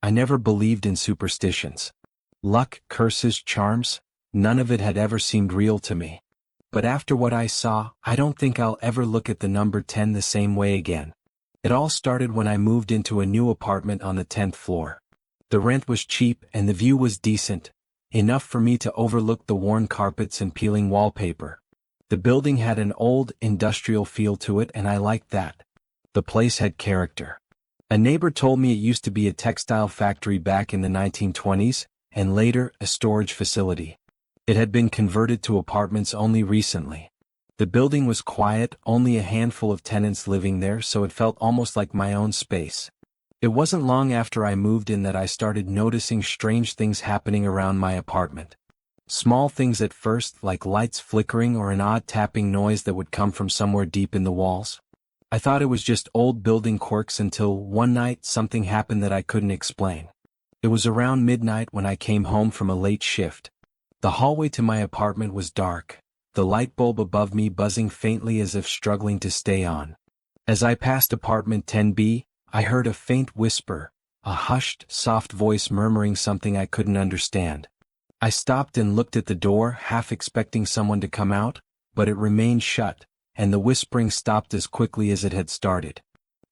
I never believed in superstitions. Luck, curses, charms, none of it had ever seemed real to me. But after what I saw, I don't think I'll ever look at the number 10 the same way again. It all started when I moved into a new apartment on the 10th floor. The rent was cheap and the view was decent, enough for me to overlook the worn carpets and peeling wallpaper. The building had an old, industrial feel to it and I liked that. The place had character. A neighbor told me it used to be a textile factory back in the 1920s, and later, a storage facility. It had been converted to apartments only recently. The building was quiet, only a handful of tenants living there, so it felt almost like my own space. It wasn't long after I moved in that I started noticing strange things happening around my apartment. Small things at first, like lights flickering or an odd tapping noise that would come from somewhere deep in the walls. I thought it was just old building quirks until one night something happened that I couldn't explain. It was around midnight when I came home from a late shift. The hallway to my apartment was dark, the light bulb above me buzzing faintly as if struggling to stay on. As I passed apartment 10B, I heard a faint whisper, a hushed, soft voice murmuring something I couldn't understand. I stopped and looked at the door, half expecting someone to come out, but it remained shut, and the whispering stopped as quickly as it had started.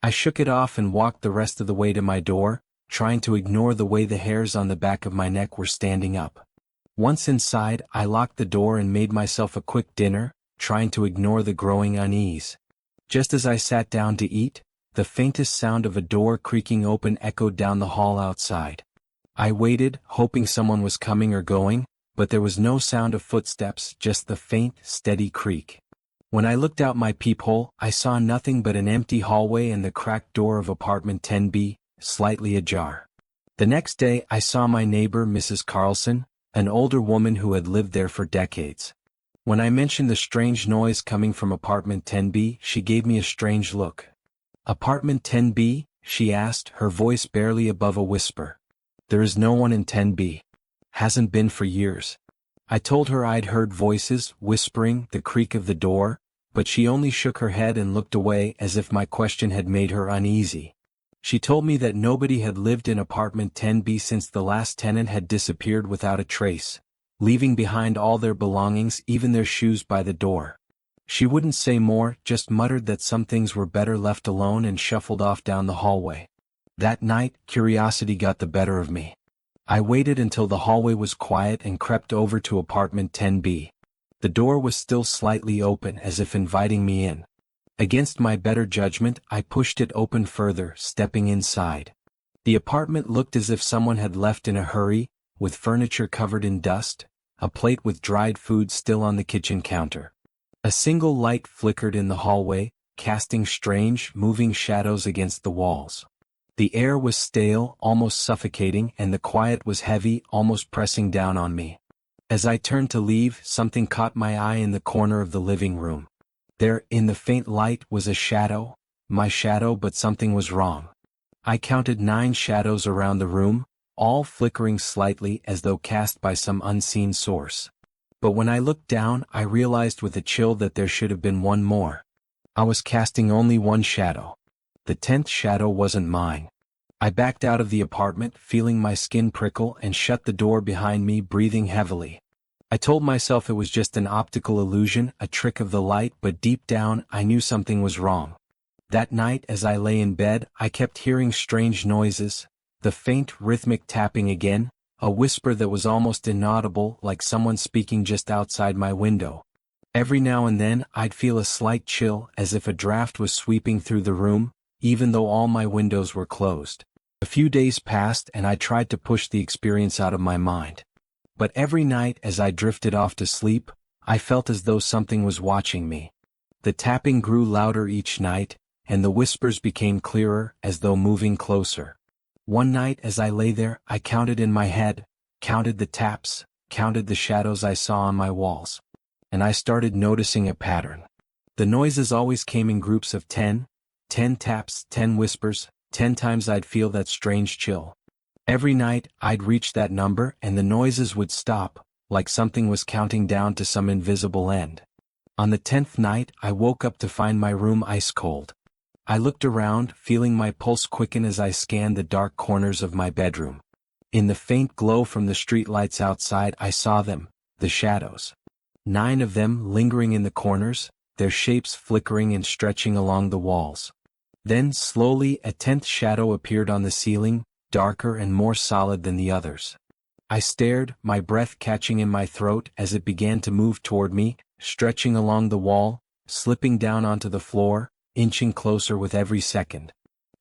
I shook it off and walked the rest of the way to my door, trying to ignore the way the hairs on the back of my neck were standing up. Once inside, I locked the door and made myself a quick dinner, trying to ignore the growing unease. Just as I sat down to eat, the faintest sound of a door creaking open echoed down the hall outside. I waited, hoping someone was coming or going, but there was no sound of footsteps, just the faint, steady creak. When I looked out my peephole, I saw nothing but an empty hallway and the cracked door of apartment 10B, slightly ajar. The next day, I saw my neighbor, Mrs. Carlson, an older woman who had lived there for decades. When I mentioned the strange noise coming from apartment 10B, she gave me a strange look. "Apartment 10B?" she asked, her voice barely above a whisper. "There is no one in 10B. Hasn't been for years." I told her I'd heard voices, whispering, the creak of the door, but she only shook her head and looked away as if my question had made her uneasy. She told me that nobody had lived in apartment 10B since the last tenant had disappeared without a trace, leaving behind all their belongings, even their shoes, by the door. She wouldn't say more, just muttered that some things were better left alone and shuffled off down the hallway. That night, curiosity got the better of me. I waited until the hallway was quiet and crept over to apartment 10B. The door was still slightly open, as if inviting me in. Against my better judgment, I pushed it open further, stepping inside. The apartment looked as if someone had left in a hurry, with furniture covered in dust, a plate with dried food still on the kitchen counter. A single light flickered in the hallway, casting strange, moving shadows against the walls. The air was stale, almost suffocating, and the quiet was heavy, almost pressing down on me. As I turned to leave, something caught my eye in the corner of the living room. There, in the faint light, was a shadow, my shadow, but something was wrong. I counted 9 shadows around the room, all flickering slightly as though cast by some unseen source. But when I looked down, I realized with a chill that there should have been one more. I was casting only one shadow. The 10th shadow wasn't mine. I backed out of the apartment, feeling my skin prickle, and shut the door behind me, breathing heavily. I told myself it was just an optical illusion, a trick of the light, but deep down, I knew something was wrong. That night, as I lay in bed, I kept hearing strange noises, the faint, rhythmic tapping again, a whisper that was almost inaudible, like someone speaking just outside my window. Every now and then, I'd feel a slight chill, as if a draft was sweeping through the room, even though all my windows were closed. A few days passed and I tried to push the experience out of my mind. But every night as I drifted off to sleep, I felt as though something was watching me. The tapping grew louder each night, and the whispers became clearer, as though moving closer. One night as I lay there, I counted in my head, counted the taps, counted the shadows I saw on my walls. And I started noticing a pattern. The noises always came in groups of 10 taps, 10 whispers, 10 times I'd feel that strange chill. Every night, I'd reach that number and the noises would stop, like something was counting down to some invisible end. On the 10th night, I woke up to find my room ice cold. I looked around, feeling my pulse quicken as I scanned the dark corners of my bedroom. In the faint glow from the streetlights outside, I saw them, the shadows. 9 of them lingering in the corners, their shapes flickering and stretching along the walls. Then, slowly, a 10th shadow appeared on the ceiling, darker and more solid than the others. I stared, my breath catching in my throat as it began to move toward me, stretching along the wall, slipping down onto the floor, inching closer with every second.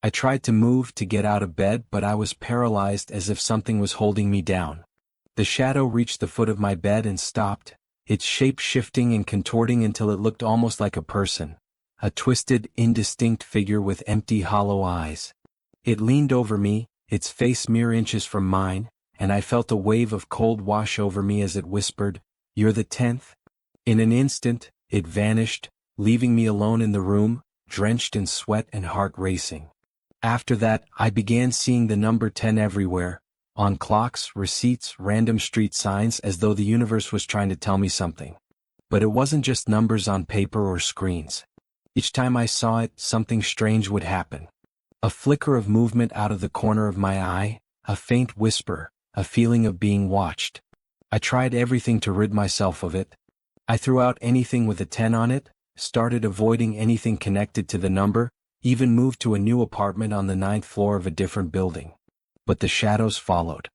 I tried to move to get out of bed, but I was paralyzed as if something was holding me down. The shadow reached the foot of my bed and stopped, its shape shifting and contorting until it looked almost like a person, a twisted, indistinct figure with empty, hollow eyes. It leaned over me, its face mere inches from mine, and I felt a wave of cold wash over me as it whispered, "You're the 10th?" In an instant, it vanished, leaving me alone in the room, drenched in sweat and heart racing. After that, I began seeing the number 10 everywhere, on clocks, receipts, random street signs, as though the universe was trying to tell me something. But it wasn't just numbers on paper or screens. Each time I saw it, something strange would happen. A flicker of movement out of the corner of my eye, a faint whisper, a feeling of being watched. I tried everything to rid myself of it. I threw out anything with a 10 on it, started avoiding anything connected to the number, even moved to a new apartment on the 9th floor of a different building. But the shadows followed.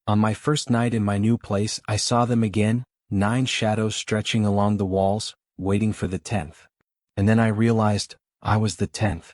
On my first night in my new place, I saw them again, 9 shadows stretching along the walls, waiting for the 10th. And then I realized, I was the 10th.